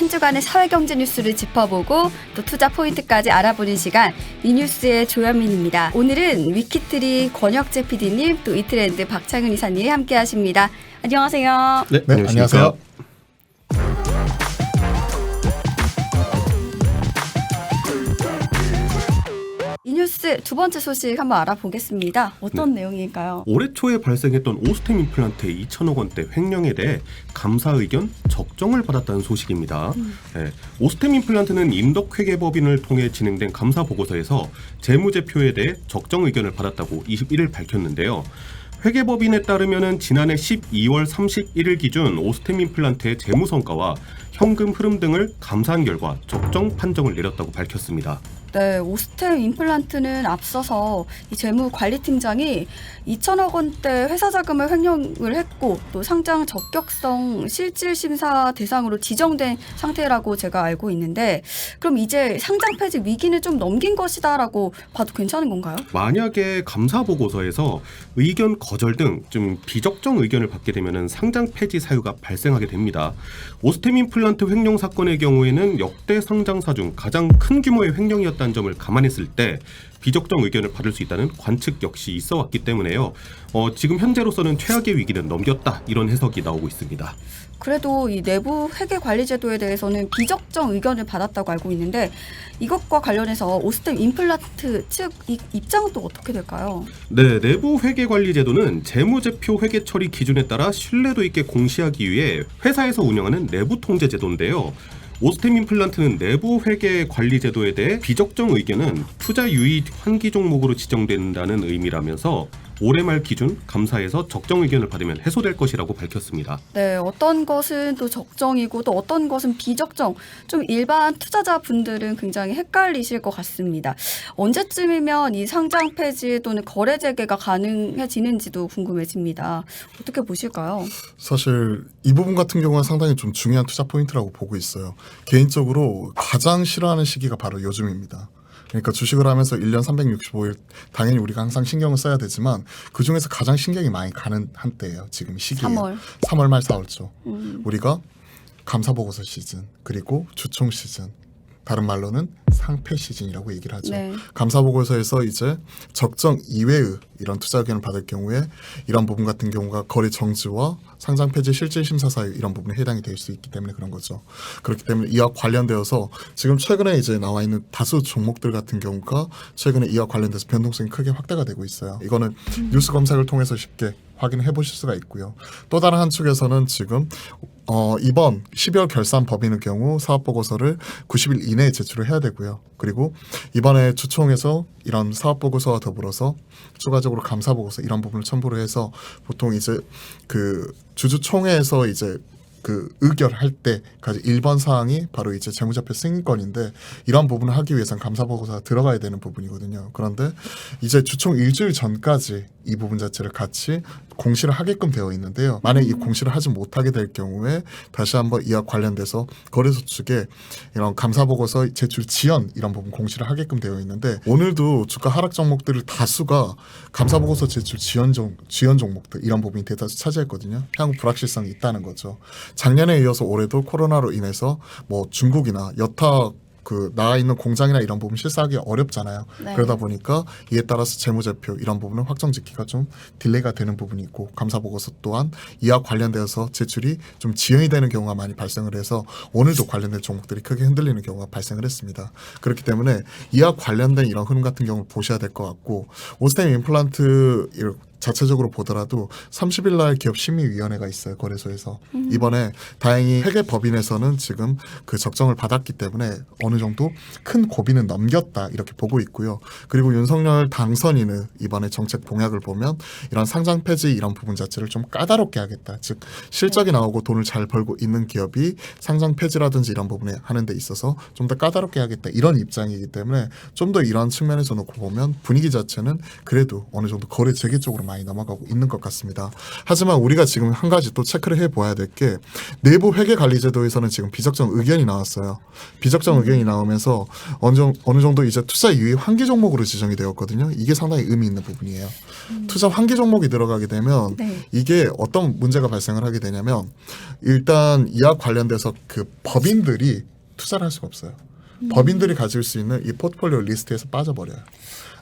한 주간의 사회경제 뉴스를 짚어보고 또 투자 포인트까지 알아보는 시간, 이 뉴스의 조현민입니다. 오늘은 위키트리 권혁재 PD님, 또 이트렌드 박창은 이사님이 함께하십니다. 안녕하세요. 네, 안녕하세요. 이 뉴스 두 번째 소식 한번 알아보겠습니다. 어떤 내용일까요? 올해 초에 발생했던 오스템 임플란트의 2천억 원대 횡령에 대해 감사 의견 적정을 받았다는 소식입니다. 네, 오스템 임플란트는 임덕회계법인을 통해 진행된 감사 보고서에서 재무제표에 대해 적정 의견을 받았다고 21일 밝혔는데요. 회계법인에 따르면 지난해 12월 31일 기준 오스템 임플란트의 재무 성과와 현금 흐름 등을 감사한 결과 적정 판정을 내렸다고 밝혔습니다. 네, 오스템 임플란트는 앞서서 이 재무관리팀장이 2천억 원대 회사 자금을 횡령을 했고 또 상장 적격성 실질 심사 대상으로 지정된 상태라고 제가 알고 있는데, 그럼 이제 상장 폐지 위기는 좀 넘긴 것이다라고 봐도 괜찮은 건가요? 만약에 감사 보고서에서 의견 거절 등 좀 비적정 의견을 받게 되면 상장 폐지 사유가 발생하게 됩니다. 오스템 임플란트 횡령 사건의 경우에는 역대 상장사 중 가장 큰 규모의 횡령이었다는 점을 감안했을 때 비적정 의견을 받을 수 있다는 관측 역시 있어 왔기 때문에요. 지금 현재로서는 최악의 위기는 넘겼다, 이런 해석이 나오고 있습니다. 그래도 이 내부 회계관리제도에 대해서는 비적정 의견을 받았다고 알고 있는데, 이것과 관련해서 오스템 임플란트 측 입장은 또 어떻게 될까요? 네, 내부 회계관리제도는 재무제표 회계 처리 기준에 따라 신뢰도 있게 공시하기 위해 회사에서 운영하는 내부 통제제도인데요. 오스템 임플란트는 내부 회계 관리 제도에 대해 비적정 의견은 투자 유의 환기 종목으로 지정된다는 의미라면서 올해 말 기준 감사에서 적정 의견을 받으면 해소될 것이라고 밝혔습니다. 네, 어떤 것은 또 적정이고 또 어떤 것은 비적정, 좀 일반 투자자분들은 굉장히 헷갈리실 것 같습니다. 언제쯤이면 이 상장 폐지 또는 거래 재개가 가능해지는지도 궁금해집니다. 어떻게 보실까요? 사실 이 부분 같은 경우는 상당히 좀 중요한 투자 포인트라고 보고 있어요. 개인적으로 가장 싫어하는 시기가 바로 요즘입니다. 그러니까 주식을 하면서 1년 365일 당연히 우리가 항상 신경을 써야 되지만 그중에서 가장 신경이 많이 가는 한때예요. 지금 시기예요. 3월 말 4월 초. 우리가 감사보고서 시즌, 그리고 주총 시즌, 다른 말로는 상폐 시즌이라고 얘기를 하죠. 네. 감사보고서에서 이제 적정 이외의 이런 투자 의견을 받을 경우에 이런 부분 같은 경우가 거래 정지와 상장 폐지 실질 심사 사유 이런 부분에 해당이 될 수 있기 때문에 그런 거죠. 그렇기 때문에 이와 관련되어서 지금 최근에 이제 나와 있는 다수 종목들 같은 경우가 최근에 이와 관련돼서 변동성이 크게 확대가 되고 있어요. 이거는 뉴스 검색을 통해서 쉽게 확인해 보실 수가 있고요. 또 다른 한 축에서는 지금 이번 12월 결산 법인의 경우 사업보고서를 90일 이내에 제출을 해야 되고요. 그리고 이번에 주총에서 이런 사업보고서와 더불어서 추가적으로 감사보고서 이런 부분을 첨부를 해서 보통 이제 그 주주총회에서 이제 그 의결할 때까지 1번 사항이 바로 이제 재무제표 승인권인데, 이런 부분을 하기 위해서는 감사보고서가 들어가야 되는 부분이거든요. 그런데 이제 주총 일주일 전까지 이 부분 자체를 같이 공시를 하게끔 되어 있는데요. 만약 이 공시를 하지 못하게 될 경우에 다시 한번 이와 관련돼서 거래소 측에 이런 감사보고서 제출 지연 이런 부분 공시를 하게끔 되어 있는데, 오늘도 주가 하락 종목들을 다수가 감사보고서 제출 지연 종목들 이런 부분이 대다수 차지했거든요. 향후 불확실성이 있다는 거죠. 작년에 이어서 올해도 코로나로 인해서 뭐 중국이나 여타 그 나와 있는 공장이나 이런 부분 실사하기 어렵잖아요. 네. 그러다 보니까 이에 따라서 재무제표 이런 부분은 확정짓기가 좀 딜레이가 되는 부분이 있고, 감사보고서 또한 이와 관련되어서 제출이 좀 지연이 되는 경우가 많이 발생을 해서 오늘도 관련된 종목들이 크게 흔들리는 경우가 발생을 했습니다. 그렇기 때문에 이와 관련된 이런 흐름 같은 경우를 보셔야 될 것 같고, 오스템 임플란트 자체적으로 보더라도 30일 날 기업 심의위원회가 있어요, 거래소에서. 이번에 다행히 회계법인에서는 지금 그 적정을 받았기 때문에 어느 정도 큰 고비는 넘겼다 이렇게 보고 있고요. 그리고 윤석열 당선인은 이번에 정책 공약을 보면 이런 상장 폐지 이런 부분 자체를 좀 까다롭게 하겠다. 즉 실적이 나오고 돈을 잘 벌고 있는 기업이 상장 폐지라든지 이런 부분에 하는 데 있어서 좀 더 까다롭게 하겠다 이런 입장이기 때문에 좀 더 이런 측면에서 놓고 보면 분위기 자체는 그래도 어느 정도 거래 재개 쪽으로 많이 넘어가고 있는 것 같습니다. 하지만 우리가 지금 한 가지 또 체크를 해봐야 될 게 내부 회계관리제도에서는 지금 비적정 의견이 나왔어요. 비적정 의견이 나오면서 어느 정도 이제 투자 유의 환기 종목으로 지정이 되었거든요. 이게 상당히 의미 있는 부분이에요. 투자 환기 종목이 들어가게 되면 네. 이게 어떤 문제가 발생을 하게 되냐면 일단 이와 관련돼서 그 법인들이 투자를 할 수가 없어요. 법인들이 가질 수 있는 이 포트폴리오 리스트에서 빠져버려요.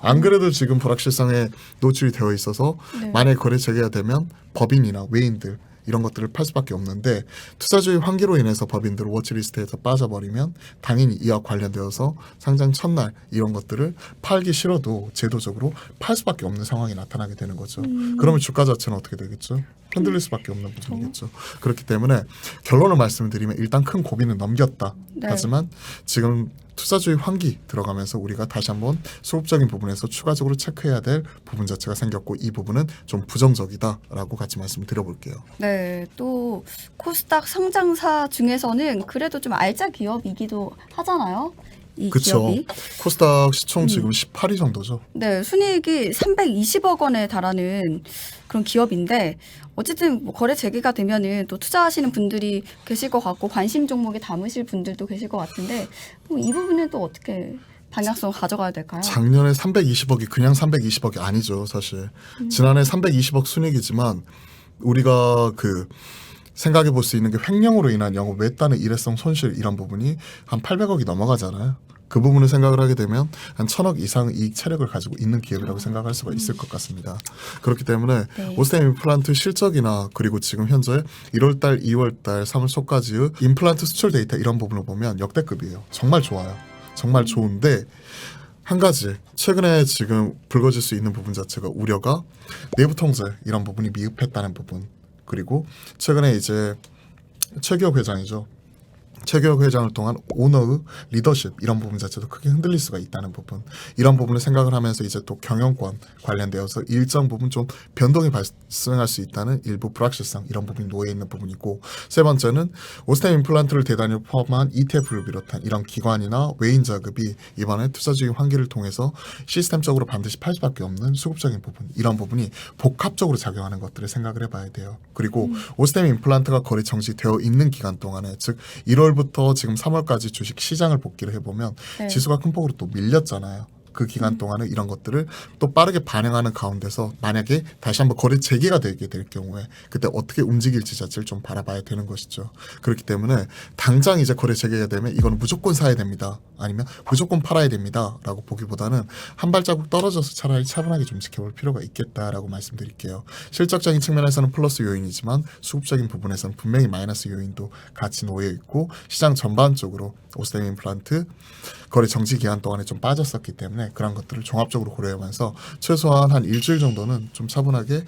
안 그래도 지금 불확실성에 노출이 되어 있어서 네. 만약에 거래 재개가 되면 법인이나 외인들 이런 것들을 팔 수밖에 없는데 투자주의 환기로 인해서 법인들 워치리스트에서 빠져버리면 당연히 이와 관련되어서 상장 첫날 이런 것들을 팔기 싫어도 제도적으로 팔 수밖에 없는 상황이 나타나게 되는 거죠. 그러면 주가 자체는 어떻게 되겠죠? 흔들릴 수밖에 없는 부분이겠죠. 그렇기 때문에 결론을 말씀드리면 일단 큰 고비는 넘겼다. 네. 하지만 지금 투자주의 환기 들어가면서 우리가 다시 한번 수급적인 부분에서 추가적으로 체크해야 될 부분 자체가 생겼고 이 부분은 좀 부정적이다라고 같이 말씀을 드려볼게요. 네, 또 코스닥 상장사 중에서는 그래도 좀 알짜 기업이기도 하잖아요. 이 그렇죠. 기업이. 코스닥 시총 지금 18위 정도죠. 네, 순이익이 320억 원에 달하는 그런 기업인데 어쨌든 뭐 거래 재개가 되면은 또 투자하시는 분들이 계실 것 같고 관심 종목에 담으실 분들도 계실 것 같은데 이 부분은 또 어떻게 방향성을 가져가야 될까요? 작년에 320억이 그냥 320억이 아니죠, 사실. 지난해 320억 순이익이지만 우리가 그 생각해 볼 수 있는 게 횡령으로 인한 영업 외딴의 일회성 손실 이런 부분이 한 800억이 넘어가잖아요. 그 부분을 생각을 하게 되면 한 1000억 이상 이익 체력을 가지고 있는 기업이라고 생각할 수가 있을 것 같습니다. 그렇기 때문에 네. 오스템 임플란트 실적이나 그리고 지금 현재 1월달, 2월달, 3월 초까지의 임플란트 수출 데이터 이런 부분을 보면 역대급이에요. 정말 좋아요. 정말 좋은데 한 가지 최근에 지금 불거질 수 있는 부분 자체가 우려가 내부 통제 이런 부분이 미흡했다는 부분 그리고 최근에 이제 최기혁 회장이죠. 최기혁 회장을 통한 오너의 리더십 이런 부분 자체도 크게 흔들릴 수가 있다는 부분 이런 부분을 생각을 하면서 이제 또 경영권 관련되어서 일정 부분 좀 변동이 발생할 수 있다는 일부 불확실성 이런 부분이 놓여 있는 부분이고 세 번째는 오스템 임플란트를 대단히 포함한 ETF를 비롯한 이런 기관이나 외인 자급이 이번에 투자주의 환기를 통해서 시스템적으로 반드시 팔 수밖에 없는 수급적인 부분 이런 부분이 복합적으로 작용하는 것들을 생각을 해봐야 돼요. 그리고 오스템 임플란트가 거래 정지되어 있는 기간 동안에 즉 1월부터 지금 3월까지 주식 시장을 복귀를 해보면 네. 지수가 큰 폭으로 또 밀렸잖아요. 그 기간 동안에 이런 것들을 또 빠르게 반영하는 가운데서 만약에 다시 한번 거래 재개가 되게 될 경우에 그때 어떻게 움직일지 자체를 좀 바라봐야 되는 것이죠. 그렇기 때문에 당장 이제 거래 재개가 되면 이거는 무조건 사야 됩니다. 아니면 무조건 팔아야 됩니다. 라고 보기보다는 한 발자국 떨어져서 차라리 차분하게 좀 지켜볼 필요가 있겠다라고 말씀드릴게요. 실적적인 측면에서는 플러스 요인이지만 수급적인 부분에서는 분명히 마이너스 요인도 같이 놓여 있고 시장 전반적으로 오스템 임플란트 거래 정지 기간 동안에 좀 빠졌었기 때문에 그런 것들을 종합적으로 고려하면서 최소한 한 일주일 정도는 좀 차분하게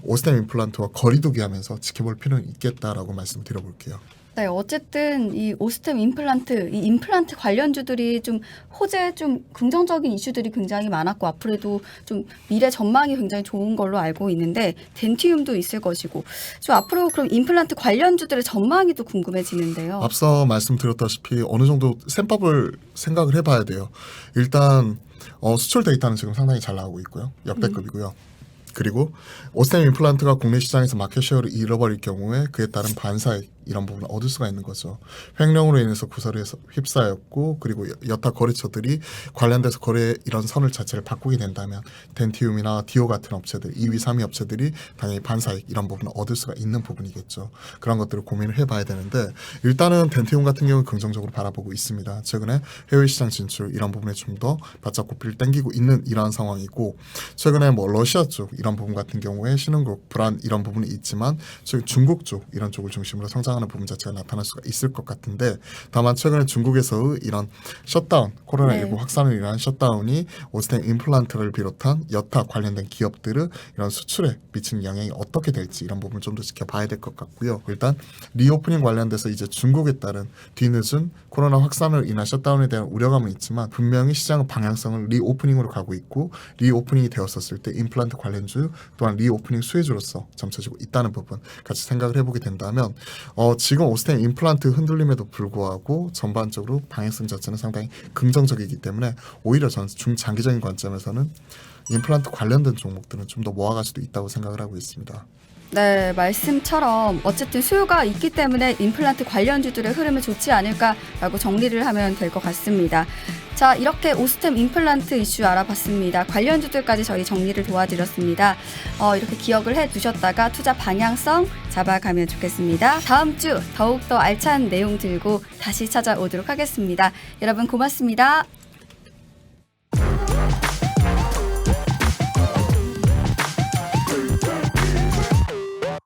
오스템 임플란트와 거리두기 하면서 지켜볼 필요는 있겠다라고 말씀드려볼게요. 네, 어쨌든 이 오스템 임플란트, 이 임플란트 관련주들이 좀 호재 좀 긍정적인 이슈들이 굉장히 많았고 앞으로도 좀 미래 전망이 굉장히 좋은 걸로 알고 있는데 덴티움도 있을 것이고 좀 앞으로 그럼 임플란트 관련주들의 전망이 또 궁금해지는데요. 앞서 말씀드렸다시피 어느 정도 셈법을 생각을 해봐야 돼요. 일단 수출 데이터는 지금 상당히 잘 나오고 있고요. 역대급이고요. 그리고 오스템 임플란트가 국내 시장에서 마켓쉐어를 잃어버릴 경우에 그에 따른 반사익 이런 부분을 얻을 수가 있는 거죠. 횡령으로 인해서 구설에 휩싸였고 그리고 여타 거래처들이 관련돼서 거래 이런 선을 자체를 바꾸게 된다면 덴티움이나 디오 같은 업체들 2위, 3위 업체들이 당연히 반사익 이런 부분을 얻을 수가 있는 부분이겠죠. 그런 것들을 고민을 해봐야 되는데 일단은 덴티움 같은 경우는 긍정적으로 바라보고 있습니다. 최근에 해외 시장 진출 이런 부분에 좀 더 바짝 고삐를 당기고 있는 이러한 상황이고 최근에 뭐 러시아 쪽 이런 부분 같은 경우에 신흥국 불안 이런 부분이 있지만 중국 쪽 이런 쪽을 중심으로 성장하는 부분 자체가 나타날 수가 있을 것 같은데 다만 최근에 중국에서의 이런 셧다운 코로나19 네. 확산을 위한 셧다운이 오스템 임플란트를 비롯한 여타 관련된 기업들의 이런 수출에 미치는 영향이 어떻게 될지 이런 부분을 좀 더 지켜봐야 될 것 같고요. 일단 리오프닝 관련돼서 이제 중국에 따른 뒤늦은 코로나 확산을 인한 셧다운에 대한 우려감은 있지만 분명히 시장의 방향성을 리오프닝으로 가고 있고 리오프닝이 되었었을 때 임플란트 관련주 또한 리오프닝 수혜주로서 점쳐지고 있다는 부분 같이 생각을 해보게 된다면 지금 오스템 임플란트 흔들림에도 불구하고 전반적으로 방향성 자체는 상당히 긍정적이기 때문에 오히려 저는 중장기적인 관점에서는 임플란트 관련된 종목들은 좀 더 모아갈 수도 있다고 생각을 하고 있습니다. 네, 말씀처럼 어쨌든 수요가 있기 때문에 임플란트 관련주들의 흐름은 좋지 않을까라고 정리를 하면 될 것 같습니다. 자, 이렇게 오스템 임플란트 이슈 알아봤습니다. 관련주들까지 저희 정리를 도와드렸습니다. 이렇게 기억을 해두셨다가 투자 방향성 잡아가면 좋겠습니다. 다음 주 더욱더 알찬 내용 들고 다시 찾아오도록 하겠습니다. 여러분 고맙습니다.